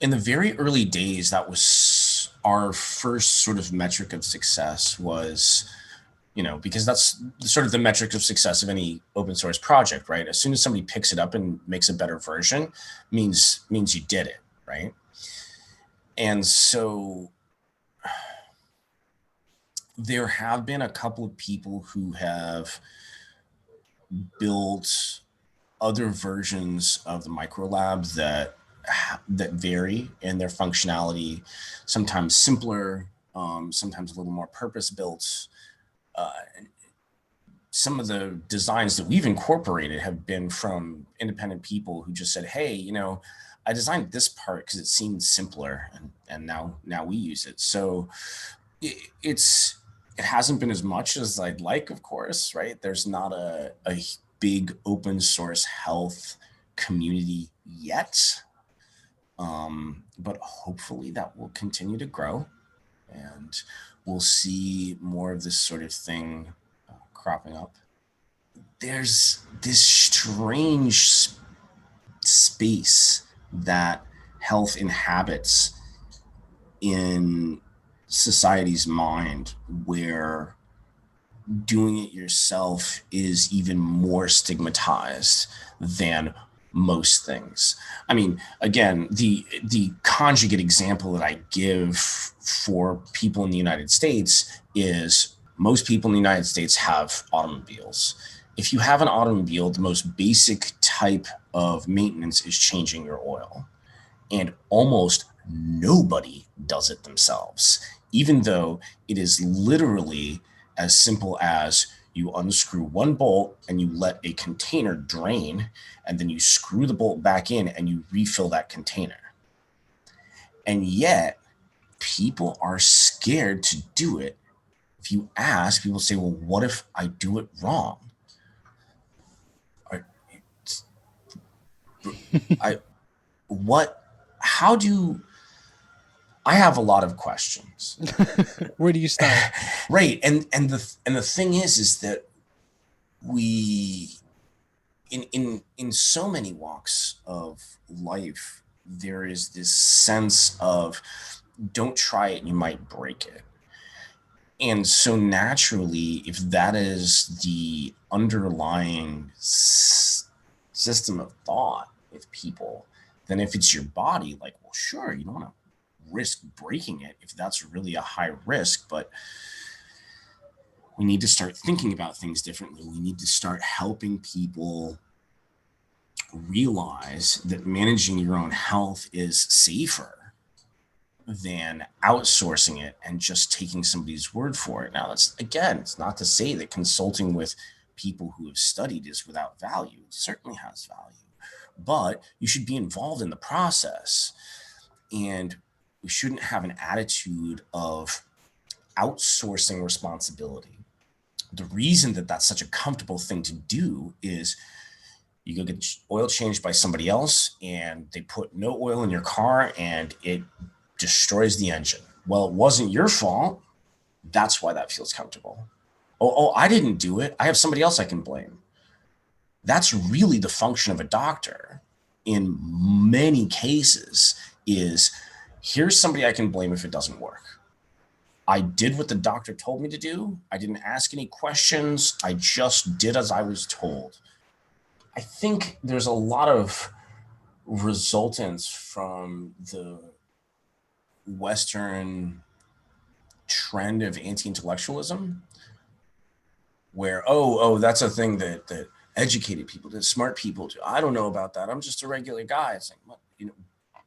in the very early days, that was our first sort of metric of success was, because that's sort of the metric of success of any open source project, right? As soon as somebody picks it up and makes a better version, means you did it, right? And so there have been a couple of people who have built other versions of the microlab that vary in their functionality, sometimes simpler, sometimes a little more purpose built. Some of the designs that we've incorporated have been from independent people who just said, hey, I designed this part because it seemed simpler, and now we use it. So it hasn't been as much as I'd like, of course, right? There's not a big open source health community yet. But hopefully that will continue to grow, and we'll see more of this sort of thing cropping up. There's this strange space that health inhabits in society's mind, where doing it yourself is even more stigmatized than most things. I mean, again, the conjugate example that I give for people in the United States is most people in the United States have automobiles. If you have an automobile, the most basic type of maintenance is changing your oil. And almost nobody does it themselves, even though it is literally as simple as you unscrew one bolt and you let a container drain, and then you screw the bolt back in and you refill that container. And yet people are scared to do it. If you ask, people say, well, what if I do it wrong? I have a lot of questions. Where do you start? Right. And the thing is that we, in so many walks of life, there is this sense of don't try it, you might break it. And so naturally, if that is the underlying system of thought with people, then if it's your body, like, well, sure, you don't want to risk breaking it if that's really a high risk, but we need to start thinking about things differently. We need to start helping people realize that managing your own health is safer than outsourcing it and just taking somebody's word for it. Now, it's not to say that consulting with people who have studied is without value. It certainly has value, but you should be involved in the process. And we shouldn't have an attitude of outsourcing responsibility. The reason that that's such a comfortable thing to do is you go get oil changed by somebody else and they put no oil in your car and it destroys the engine. Well, it wasn't your fault. That's why that feels comfortable. I didn't do it. I have somebody else I can blame. That's really the function of a doctor in many cases, is here's somebody I can blame if it doesn't work. I did what the doctor told me to do. I didn't ask any questions. I just did as I was told. I think there's a lot of resultants from the Western trend of anti-intellectualism, where that's a thing that educated people, that smart people do. I don't know about that. I'm just a regular guy. It's like,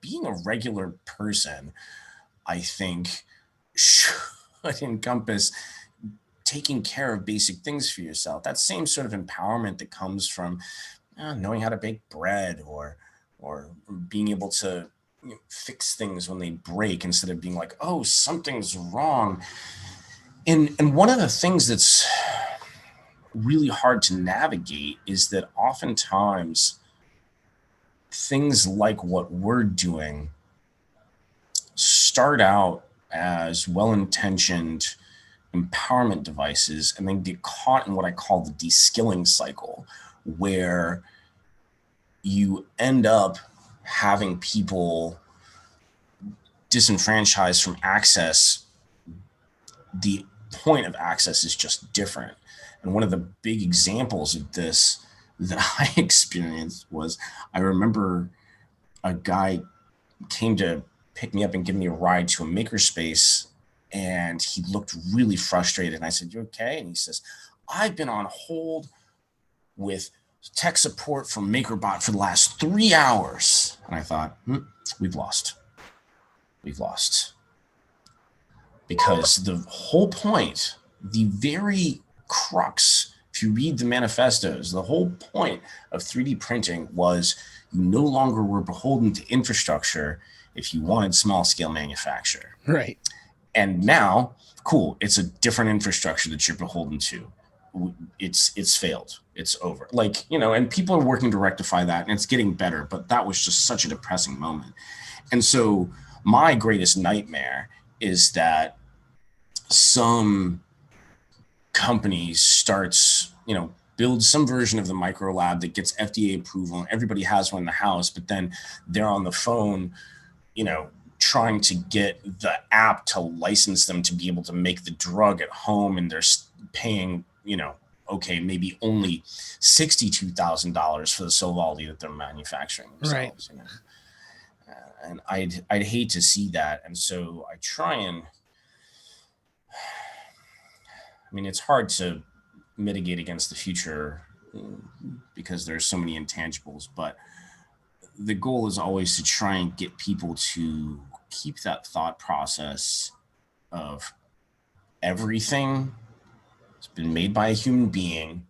being a regular person, I think, should encompass taking care of basic things for yourself. That same sort of empowerment that comes from knowing how to bake bread, or being able to fix things when they break, instead of being like, oh, something's wrong. And one of the things that's really hard to navigate is that oftentimes things like what we're doing start out as well-intentioned empowerment devices, and then get caught in what I call the de-skilling cycle, where you end up having people disenfranchised from access. The point of access is just different. And one of the big examples of this that I experienced was, I remember a guy came to pick me up and give me a ride to a makerspace, and he looked really frustrated. And I said, "You okay?" And he says, "I've been on hold with tech support from MakerBot for the last 3 hours." And I thought, we've lost. Because the whole point, the very crux, if you read the manifestos, the whole point of 3D printing was you no longer were beholden to infrastructure if you wanted small scale manufacture. Right. And now, cool, it's a different infrastructure that you're beholden to. It's failed. It's over. And people are working to rectify that, and it's getting better, but that was just such a depressing moment. And so my greatest nightmare is that some companies starts, build some version of the micro lab that gets FDA approval, and everybody has one in the house, but then they're on the phone, trying to get the app to license them to be able to make the drug at home, and they're paying, maybe only $62,000 for the Sovaldi that they're manufacturing themselves. Right. And I'd hate to see that. And so I try and, it's hard to mitigate against the future because there's so many intangibles, but the goal is always to try and get people to keep that thought process of everything has been made by a human being.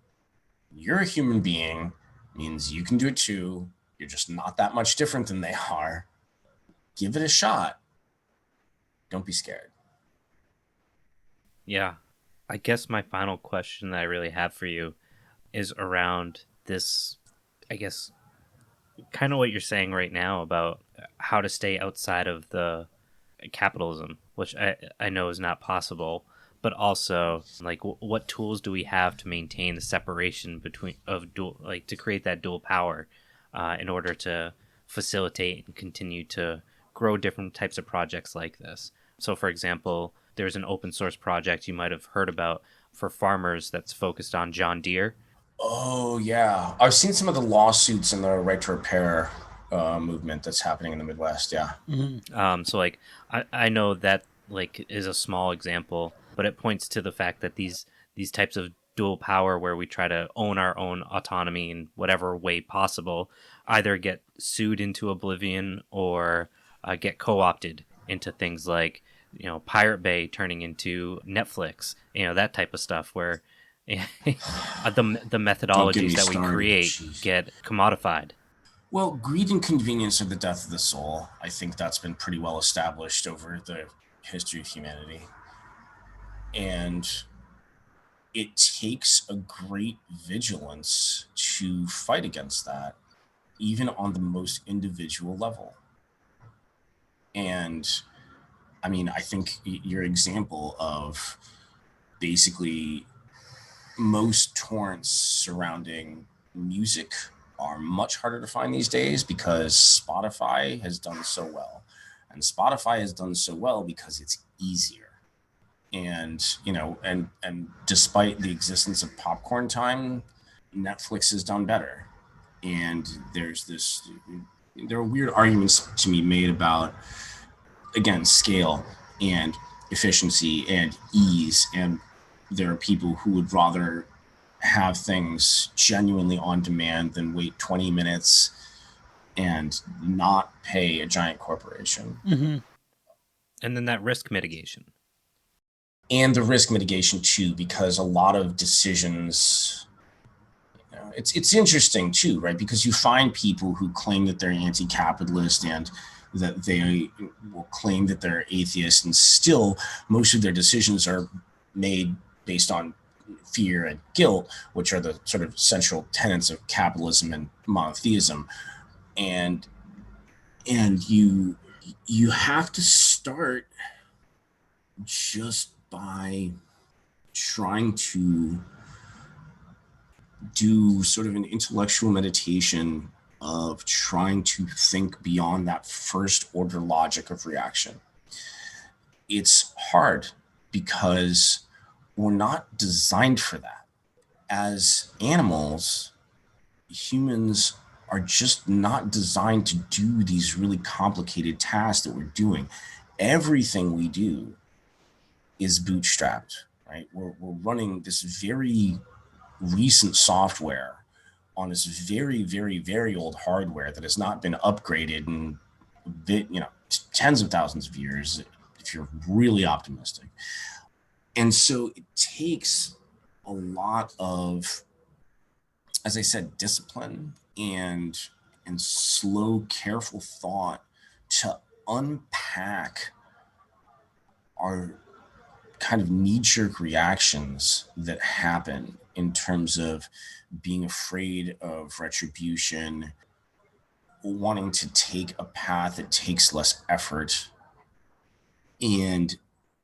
You're a human being, means you can do it too. You're just not that much different than they are. Give it a shot. Don't be scared. Yeah. I guess my final question that I really have for you is around this, I guess, kind of what you're saying right now about how to stay outside of the capitalism, which I know is not possible, but also what tools do we have to maintain the separation between to create that dual power in order to facilitate and continue to grow different types of projects like this. So for example, there's an open source project you might have heard about for farmers that's focused on John Deere. Oh, yeah. I've seen some of the lawsuits and the right to repair movement that's happening in the Midwest. Yeah. Mm-hmm. So I know that is a small example, but it points to the fact that these types of dual power, where we try to own our own autonomy in whatever way possible, either get sued into oblivion or get co-opted into things like Pirate Bay turning into Netflix, that type of stuff, where the methodologies that we create get commodified. Well, greed and convenience are the death of the soul. I think that's been pretty well established over the history of humanity. And it takes a great vigilance to fight against that, even on the most individual level. And I think your example of basically most torrents surrounding music are much harder to find these days because Spotify has done so well. And Spotify has done so well because it's easier. And, and despite the existence of popcorn time, Netflix has done better. And there are weird arguments to be made about, again, scale and efficiency and ease. And there are people who would rather have things genuinely on demand than wait 20 minutes and not pay a giant corporation. Mm-hmm. And then that risk mitigation. And the risk mitigation too, because a lot of decisions, it's interesting too, right? Because you find people who claim that they're anti-capitalist and that they will claim that they're atheist, and still most of their decisions are made based on fear and guilt, which are the sort of central tenets of capitalism and monotheism. And you have to start just by trying to do sort of an intellectual meditation of trying to think beyond that first order logic of reaction. It's hard because we're not designed for that. As animals, humans are just not designed to do these really complicated tasks that we're doing. Everything we do is bootstrapped, right? We're running this very recent software on this very, very, very old hardware that has not been upgraded in tens of thousands of years, if you're really optimistic. And so it takes a lot of, as I said, discipline and slow, careful thought to unpack our kind of knee-jerk reactions that happen in terms of being afraid of retribution, wanting to take a path that takes less effort. And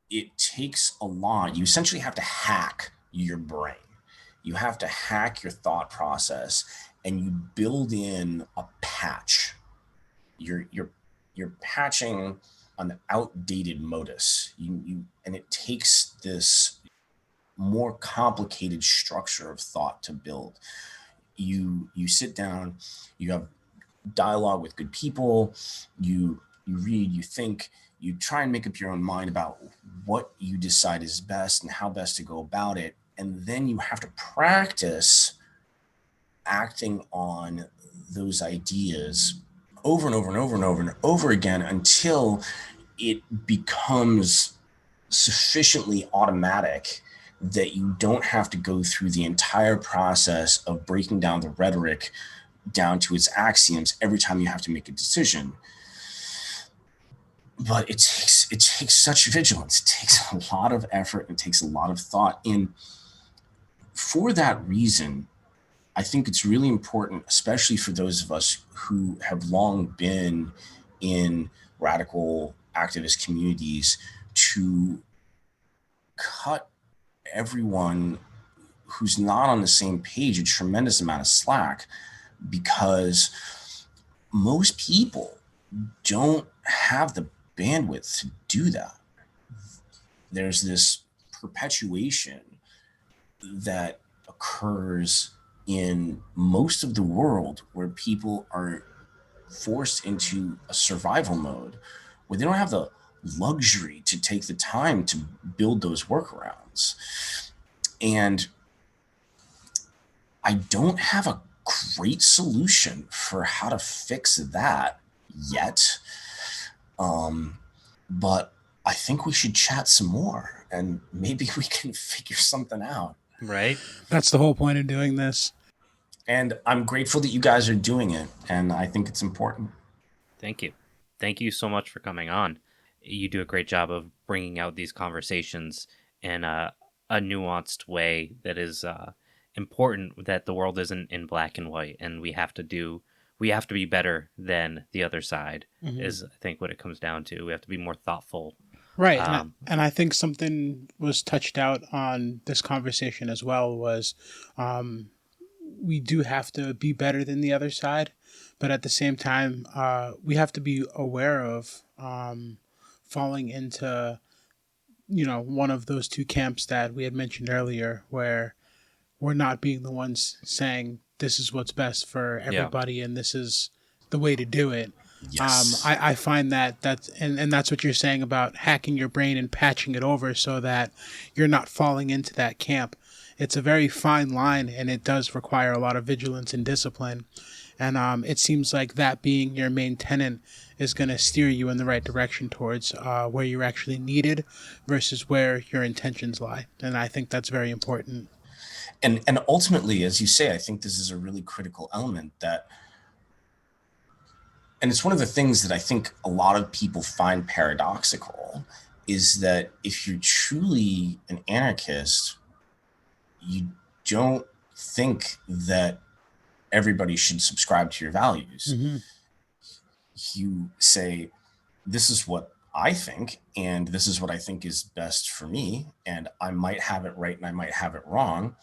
it takes a lot. You essentially have to hack your brain. You have to hack your thought process, and you build in a patch. You're patching an outdated modus. And it takes this more complicated structure of thought to build. You sit down, you have dialogue with good people, you read, you think, you try and make up your own mind about what you decide is best and how best to go about it. And then you have to practice acting on those ideas over and over and over and over and over again until it becomes sufficiently automatic that you don't have to go through the entire process of breaking down the rhetoric down to its axioms every time you have to make a decision. But it takes such vigilance. It takes a lot of effort and it takes a lot of thought. And for that reason, I think it's really important, especially for those of us who have long been in radical activist communities, to cut everyone who's not on the same page a tremendous amount of slack, because most people don't have the bandwidth to do that. There's this perpetuation that occurs in most of the world where people are forced into a survival mode where they don't have the luxury to take the time to build those workarounds. And I don't have a great solution for how to fix that yet. But I think we should chat some more and maybe we can figure something out. Right. That's the whole point of doing this. And I'm grateful that you guys are doing it. And I think it's important. Thank you. Thank you so much for coming on. You do a great job of bringing out these conversations in a nuanced way that is important, that the world isn't in black and white, and we have to be better than the other side, is I think what it comes down to. We have to be more thoughtful Right. And I think something was touched out on this conversation as well was we do have to be better than the other side. But at the same time, we have to be aware of falling into, one of those two camps that we had mentioned earlier, where we're not being the ones saying this is what's best for everybody and this is the way to do it. Yes. I find and that's what you're saying about hacking your brain and patching it over so that you're not falling into that camp. It's a very fine line, and it does require a lot of vigilance and discipline. And it seems like that being your main tenet is going to steer you in the right direction towards where you're actually needed versus where your intentions lie. And I think that's very important. And ultimately, as you say, I think this is a really critical element and it's one of the things that I think a lot of people find paradoxical, is that if you're truly an anarchist, you don't think that everybody should subscribe to your values. Mm-hmm. You say, this is what I think, and this is what I think is best for me, and I might have it right and I might have it wrong,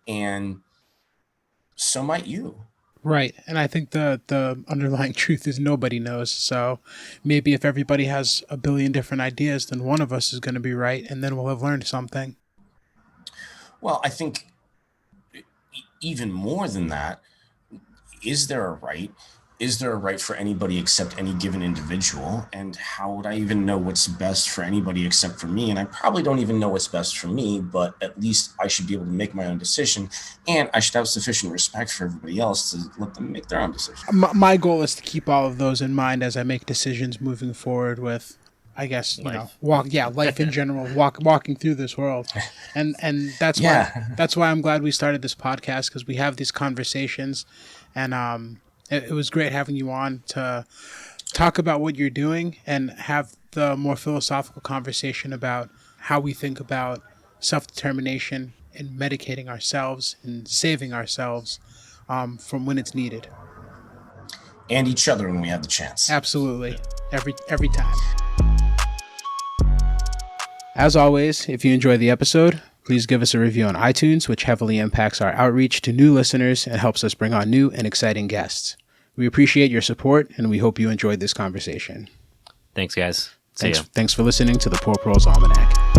and so might you. Right. And I think the underlying truth is nobody knows. So maybe if everybody has a billion different ideas, then one of us is going to be right, and then we'll have learned something. Well, I think even more than that, is there a right? Is there a right for anybody except any given individual? And how would I even know what's best for anybody except for me? And I probably don't even know what's best for me, but at least I should be able to make my own decision. And I should have sufficient respect for everybody else to let them make their own decision. My goal is to keep all of those in mind as I make decisions moving forward with, I guess, life in general, walking through this world. And that's why I'm glad we started this podcast, because we have these conversations, and it was great having you on to talk about what you're doing and have the more philosophical conversation about how we think about self-determination and medicating ourselves and saving ourselves from when it's needed. And each other when we have the chance. Absolutely. Every time. As always, if you enjoyed the episode, please give us a review on iTunes, which heavily impacts our outreach to new listeners and helps us bring on new and exciting guests. We appreciate your support, and we hope you enjoyed this conversation. Thanks, guys. Thanks for listening to the Poor Pro's Almanac.